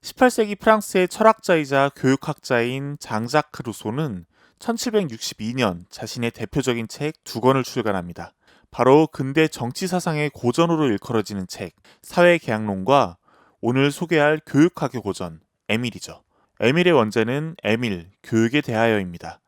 18세기 프랑스의 철학자이자 교육학자인 장자크 루소는 1762년 자신의 대표적인 책 두 권을 출간합니다. 바로 근대 정치 사상의 고전으로 일컬어지는 책 사회계약론과 오늘 소개할 교육학의 고전 에밀이죠. 에밀의 원제는 에밀 교육에 대하여입니다.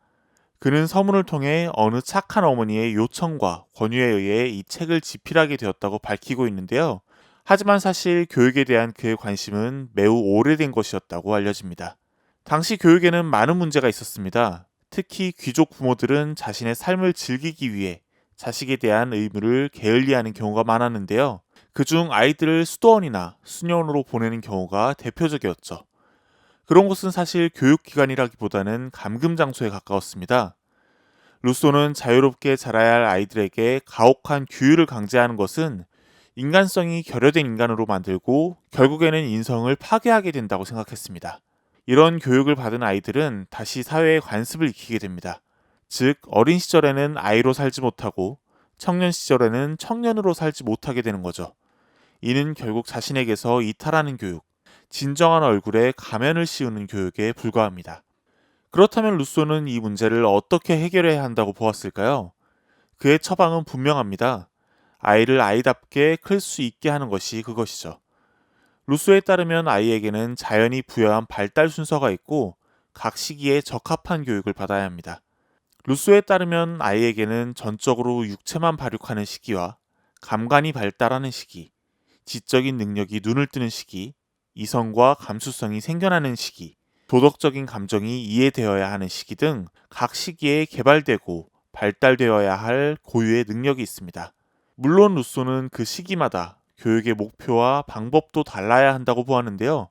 그는 서문을 통해 어느 착한 어머니의 요청과 권유에 의해 이 책을 집필하게 되었다고 밝히고 있는데요. 하지만 사실 교육에 대한 그의 관심은 매우 오래된 것이었다고 알려집니다. 당시 교육에는 많은 문제가 있었습니다. 특히 귀족 부모들은 자신의 삶을 즐기기 위해 자식에 대한 의무를 게을리하는 경우가 많았는데요. 그중 아이들을 수도원이나 수녀원으로 보내는 경우가 대표적이었죠. 그런 곳은 사실 교육기관이라기보다는 감금장소에 가까웠습니다. 루소는 자유롭게 자라야 할 아이들에게 가혹한 규율을 강제하는 것은 인간성이 결여된 인간으로 만들고 결국에는 인성을 파괴하게 된다고 생각했습니다. 이런 교육을 받은 아이들은 다시 사회의 관습을 익히게 됩니다. 즉, 어린 시절에는 아이로 살지 못하고 청년 시절에는 청년으로 살지 못하게 되는 거죠. 이는 결국 자신에게서 이탈하는 교육, 진정한 얼굴에 가면을 씌우는 교육에 불과합니다. 그렇다면 루소는 이 문제를 어떻게 해결해야 한다고 보았을까요? 그의 처방은 분명합니다. 아이를 아이답게 클 수 있게 하는 것이 그것이죠. 루소에 따르면 아이에게는 자연이 부여한 발달 순서가 있고 각 시기에 적합한 교육을 받아야 합니다. 루소에 따르면 아이에게는 전적으로 육체만 발육하는 시기와 감관이 발달하는 시기, 지적인 능력이 눈을 뜨는 시기, 이성과 감수성이 생겨나는 시기, 도덕적인 감정이 이해되어야 하는 시기 등 각 시기에 개발되고 발달되어야 할 고유의 능력이 있습니다. 물론 루소는 그 시기마다 교육의 목표와 방법도 달라야 한다고 보았는데요.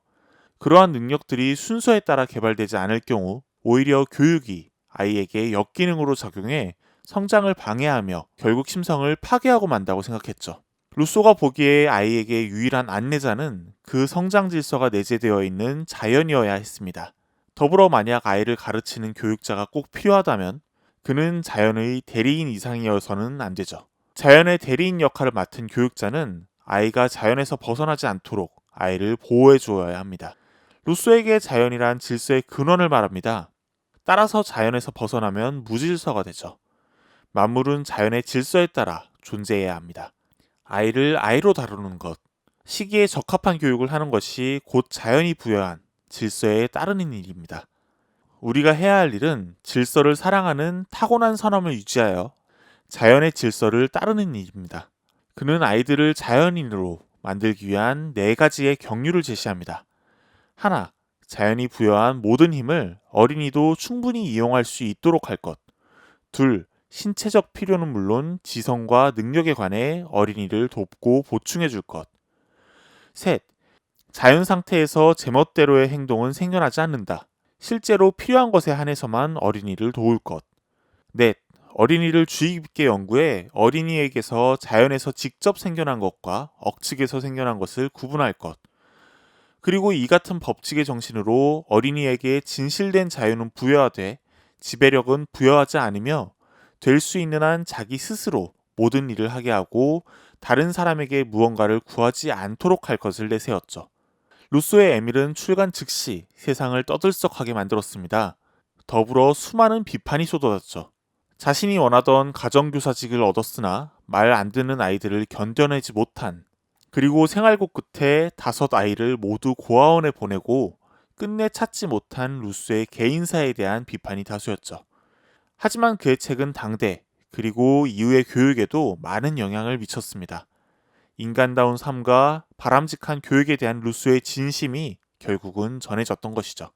그러한 능력들이 순서에 따라 개발되지 않을 경우 오히려 교육이 아이에게 역기능으로 작용해 성장을 방해하며 결국 심성을 파괴하고 만다고 생각했죠. 루소가 보기에 아이에게 유일한 안내자는 그 성장 질서가 내재되어 있는 자연이어야 했습니다. 더불어 만약 아이를 가르치는 교육자가 꼭 필요하다면 그는 자연의 대리인 이상이어서는 안 되죠. 자연의 대리인 역할을 맡은 교육자는 아이가 자연에서 벗어나지 않도록 아이를 보호해 주어야 합니다. 루소에게 자연이란 질서의 근원을 말합니다. 따라서 자연에서 벗어나면 무질서가 되죠. 만물은 자연의 질서에 따라 존재해야 합니다. 아이를 아이로 다루는 것, 시기에 적합한 교육을 하는 것이 곧 자연이 부여한 질서에 따르는 일입니다. 우리가 해야 할 일은 질서를 사랑하는 타고난 선함을 유지하여 자연의 질서를 따르는 일입니다. 그는 아이들을 자연인으로 만들기 위한 4가지의 경륜을 제시합니다. 하나, 자연이 부여한 모든 힘을 어린이도 충분히 이용할 수 있도록 할 것. 둘, 신체적 필요는 물론 지성과 능력에 관해 어린이를 돕고 보충해 줄 것. 셋, 자연 상태에서 제멋대로의 행동은 생겨나지 않는다. 실제로 필요한 것에 한해서만 어린이를 도울 것. 넷, 어린이를 주의 깊게 연구해 어린이에게서 자연에서 직접 생겨난 것과 억측에서 생겨난 것을 구분할 것. 그리고 이 같은 법칙의 정신으로 어린이에게 진실된 자유는 부여하되 지배력은 부여하지 않으며 될 수 있는 한 자기 스스로 모든 일을 하게 하고 다른 사람에게 무언가를 구하지 않도록 할 것을 내세웠죠. 루소의 에밀은 출간 즉시 세상을 떠들썩하게 만들었습니다. 더불어 수많은 비판이 쏟아졌죠. 자신이 원하던 가정교사직을 얻었으나 말 안 듣는 아이들을 견뎌내지 못한, 그리고 생활고 끝에 5아이를 모두 고아원에 보내고 끝내 찾지 못한 루소의 개인사에 대한 비판이 다수였죠. 하지만 그의 책은 당대 그리고 이후의 교육에도 많은 영향을 미쳤습니다. 인간다운 삶과 바람직한 교육에 대한 루소의 진심이 결국은 전해졌던 것이죠.